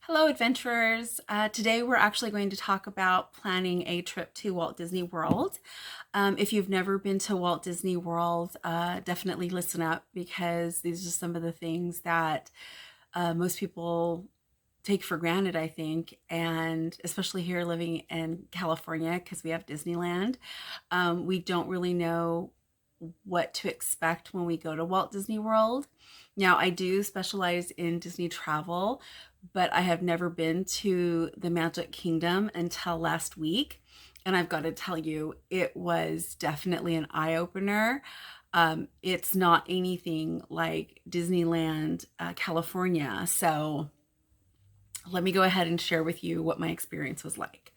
Hello, adventurers. Today we're actually going to talk about planning a trip to Walt Disney World. If you've never been to Walt Disney World, definitely listen up because these are some of the things that most people take for granted, I think, and especially here living in California because we have Disneyland. We don't really know what to expect when we go to Walt Disney World. Now, I do specialize in Disney travel, but I have never been to the Magic Kingdom until last week. And I've got to tell you, it was definitely an eye opener. It's not anything like Disneyland, California. So let me go ahead and share with you what my experience was like.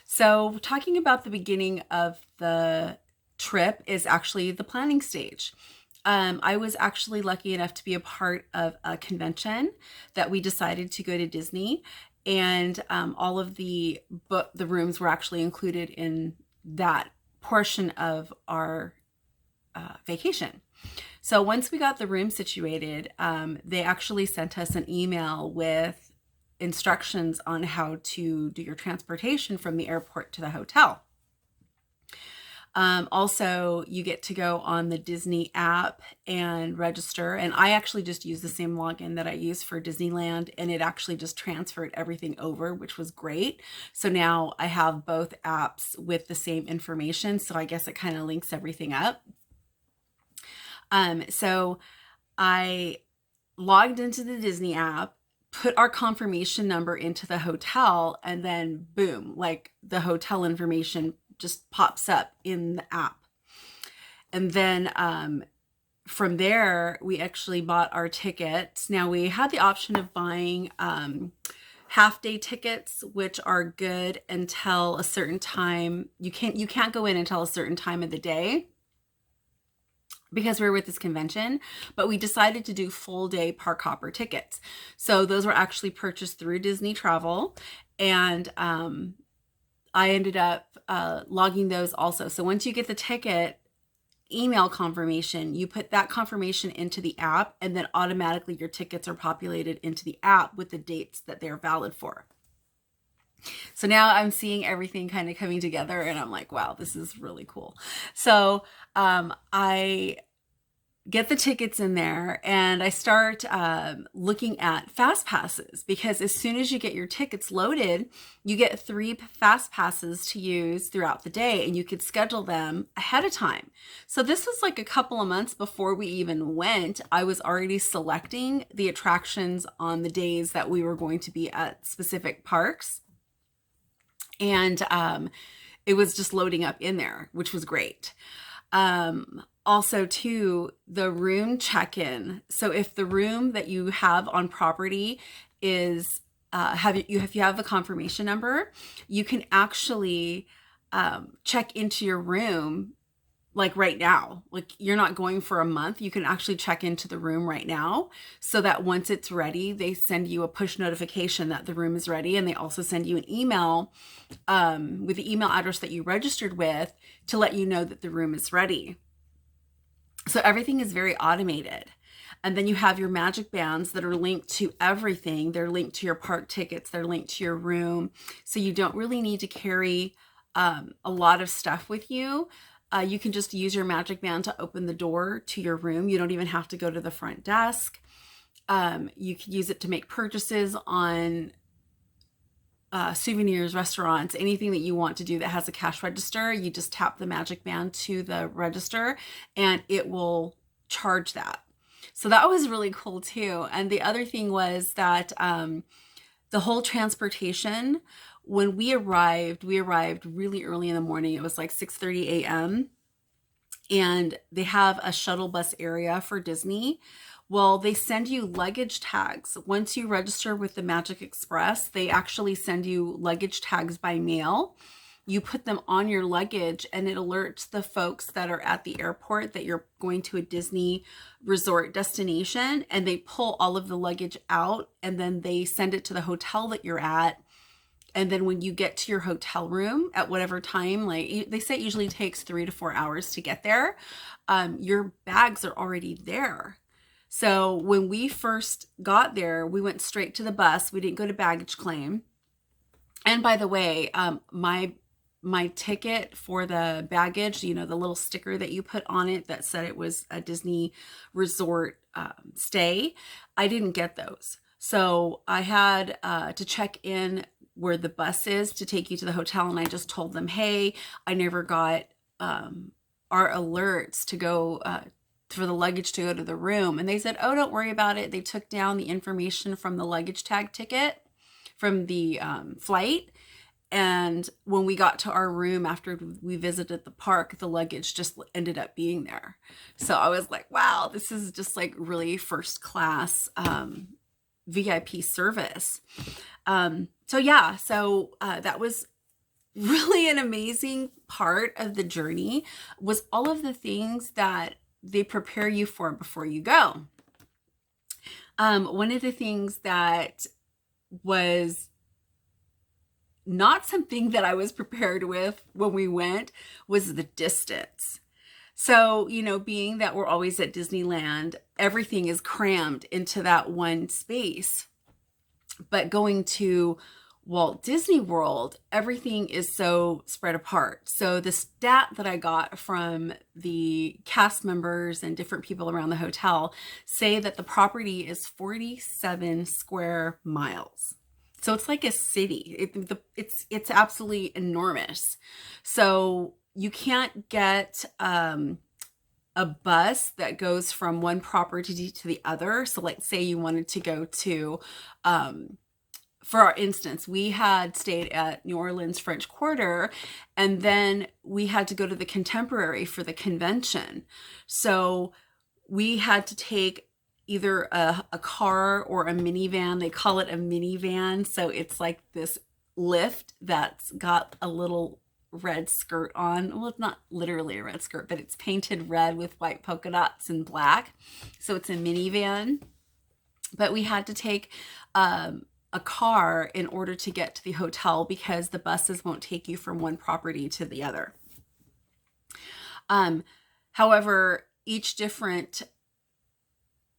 So, talking about the beginning of the trip is actually the planning stage. I was actually lucky enough to be a part of a convention that we decided to go to Disney, and all of the rooms were actually included in that portion of our vacation. So once we got the room situated, they actually sent us an email with instructions on how to do your transportation from the airport to the hotel. Also, you get to go on the Disney app and register. And I actually just used the same login that I used for Disneyland, and it actually just transferred everything over, which was great. So now I have both apps with the same information. So I guess it kind of links everything up. So I logged into the Disney app, put our confirmation number into the hotel, and then boom, like the hotel information just pops up in the app. And then from there, we actually bought our tickets. Now we had the option of buying half day tickets, which are good until a certain time. You can't go in until a certain time of the day because we were with this convention, but we decided to do full day park hopper tickets. So those were actually purchased through Disney Travel, and I ended up logging those also. So once you get the ticket email confirmation, you put that confirmation into the app, and then automatically your tickets are populated into the app with the dates that they're valid for. So now I'm seeing everything kind of coming together, and I'm like, wow, this is really cool. So I get the tickets in there, and I start looking at fast passes, because as soon as you get your tickets loaded, you get 3 fast passes to use throughout the day, and you could schedule them ahead of time. So this was like a couple of months before we even went. I was already selecting the attractions on the days that we were going to be at specific parks, and it was just loading up in there, which was great. Also, too, the room check-in. So if the room that you have on property is if you have the confirmation number, you can actually check into your room like right now. Like, you're not going for a month. You can actually check into the room right now, so that once it's ready, they send you a push notification that the room is ready, and they also send you an email with the email address that you registered with to let you know that the room is ready. So everything is very automated. And then you have your magic bands that are linked to everything. They're linked to your park tickets. They're linked to your room. So you don't really need to carry a lot of stuff with you. You can just use your magic band to open the door to your room. You don't even have to go to the front desk. You can use it to make purchases on souvenirs, restaurants, anything that you want to do that has a cash register. You just tap the magic band to the register, and it will charge that. So that was really cool too. And the other thing was that the whole transportation, when we arrived really early in the morning. It was like 6:30 a.m. And they have a shuttle bus area for Disney. Well, they send you luggage tags. Once you register with the Magic Express, they actually send you luggage tags by mail. You put them on your luggage, and it alerts the folks that are at the airport that you're going to a Disney resort destination, and they pull all of the luggage out, and then they send it to the hotel that you're at. And then when you get to your hotel room at whatever time, like they say it usually takes 3 to 4 hours to get there, your bags are already there. So when we first got there, we went straight to the bus. We didn't go to baggage claim. And by the way, my ticket for the baggage, you know, the little sticker that you put on it that said it was a Disney resort stay, I didn't get those. So I had to check in where the bus is to take you to the hotel, and I just told them, hey, I never got our alerts to go for the luggage to go to the room. And they said, oh, don't worry about it. They took down the information from the luggage tag ticket from the flight. And when we got to our room after we visited the park, the luggage just ended up being there. So I was like, wow, this is just like really first class VIP service. So yeah, so that was really an amazing part of the journey, was all of the things that they prepare you for before you go. One of the things that was not something that I was prepared with when we went was the distance. So, you know, being that we're always at Disneyland, everything is crammed into that one space. But going to Walt Disney World, everything is so spread apart. So the stat that I got from the cast members and different people around the hotel say that the property is 47 square miles. So it's like a city. It's absolutely enormous. So you can't get a bus that goes from one property to the other. So like say you wanted to go to, for our instance, we had stayed at New Orleans French Quarter, and then we had to go to the Contemporary for the convention. So we had to take either a car or a minivan. They call it a minivan. So it's like this lift that's got a little red skirt on. Well, it's not literally a red skirt, but it's painted red with white polka dots and black. So it's a minivan. But we had to take a car in order to get to the hotel because the buses won't take you from one property to the other. However, each different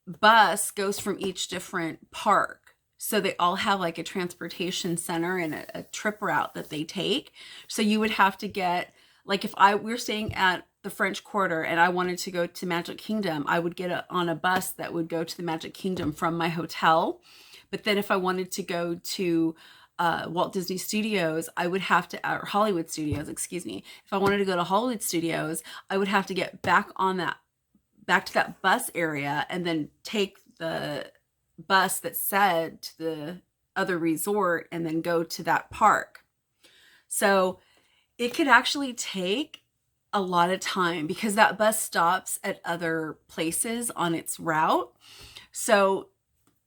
bus goes from each different park. So they all have like a transportation center and a trip route that they take. So you would have to get, like if we're staying at the French Quarter and I wanted to go to Magic Kingdom, I would get on a bus that would go to the Magic Kingdom from my hotel. But then if I wanted to go to Walt Disney Studios, I would have to, or Hollywood Studios, excuse me. If I wanted to go to Hollywood Studios, I would have to get back to that bus area and then take the bus that said to the other resort and then go to that park. So it could actually take a lot of time because that bus stops at other places on its route. So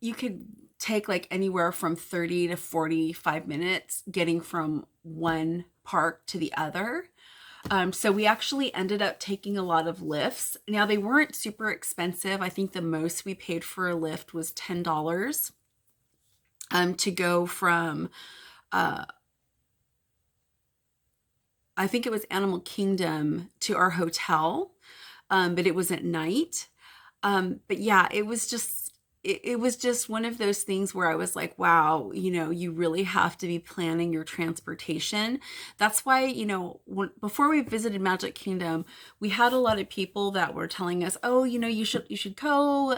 you could take like anywhere from 30 to 45 minutes getting from one park to the other. So we actually ended up taking a lot of lifts. Now they weren't super expensive. I think the most we paid for a lift was $10 to go from, I think it was Animal Kingdom to our hotel, but it was at night. But yeah, it was just one of those things where I was like, wow, you know, you really have to be planning your transportation. That's why, you know, before we visited Magic Kingdom, we had a lot of people that were telling us, oh, you know, you should go.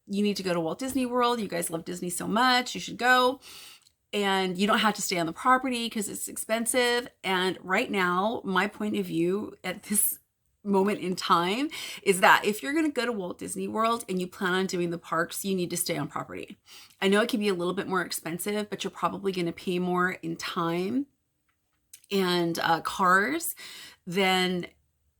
You need to go to Walt Disney World. You guys love Disney so much. You should go. And you don't have to stay on the property because it's expensive. And right now, my point of view at this moment in time is that if you're going to go to Walt Disney World and you plan on doing the parks, you need to stay on property. I know it can be a little bit more expensive, but you're probably going to pay more in time and cars than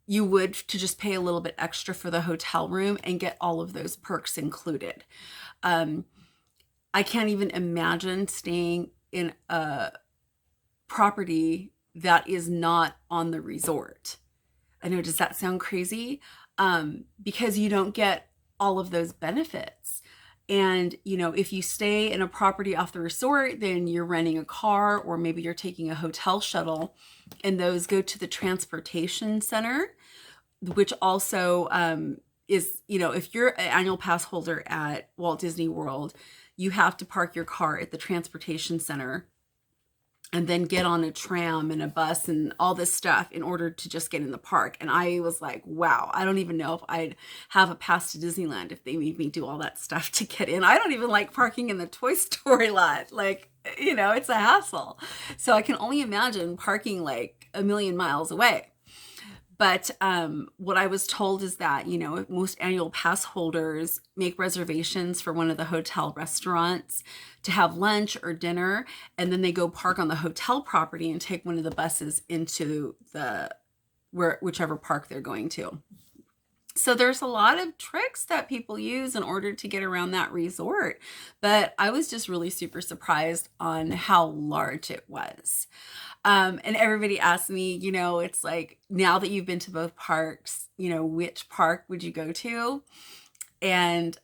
you would to just pay a little bit extra for the hotel room and get all of those perks included. I can't even imagine staying in a property that is not on the resort. I know, does that sound crazy? Because you don't get all of those benefits. And, you know, if you stay in a property off the resort, then you're renting a car or maybe you're taking a hotel shuttle, and those go to the transportation center, which also is, if you're an annual pass holder at Walt Disney World, you have to park your car at the transportation center and then get on a tram and a bus and all this stuff in order to just get in the park. And I was like, wow, I don't even know if I'd have a pass to Disneyland if they made me do all that stuff to get in. I don't even like parking in the Toy Story lot. Like, it's a hassle. So I can only imagine parking like a million miles away. But what I was told is that, most annual pass holders make reservations for one of the hotel restaurants to have lunch or dinner, and then they go park on the hotel property and take one of the buses into whichever park they're going to. So there's a lot of tricks that people use in order to get around that resort. But I was just really super surprised on how large it was. And everybody asked me, it's like, now that you've been to both parks, which park would you go to? And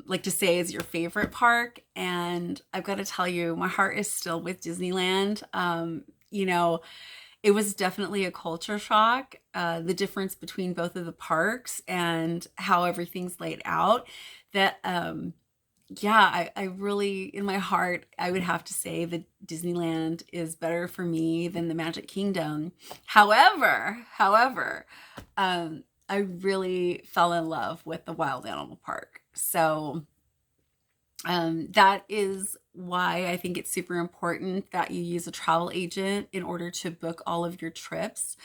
like to say is your favorite park. And I've got to tell you, my heart is still with Disneyland. It was definitely a culture shock, the difference between both of the parks and how everything's laid out. That, I really, in my heart, I would have to say that Disneyland is better for me than the Magic Kingdom. However, I really fell in love with the Wild Animal Park. So that is why I think it's super important that you use a travel agent in order to book all of your trips.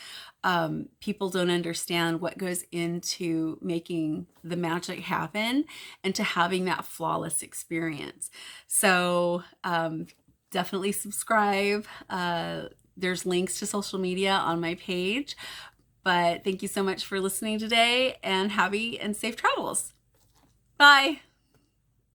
People don't understand what goes into making the magic happen and to having that flawless experience. So definitely subscribe. There's links to social media on my page. But thank you so much for listening today, and happy and safe travels. Bye.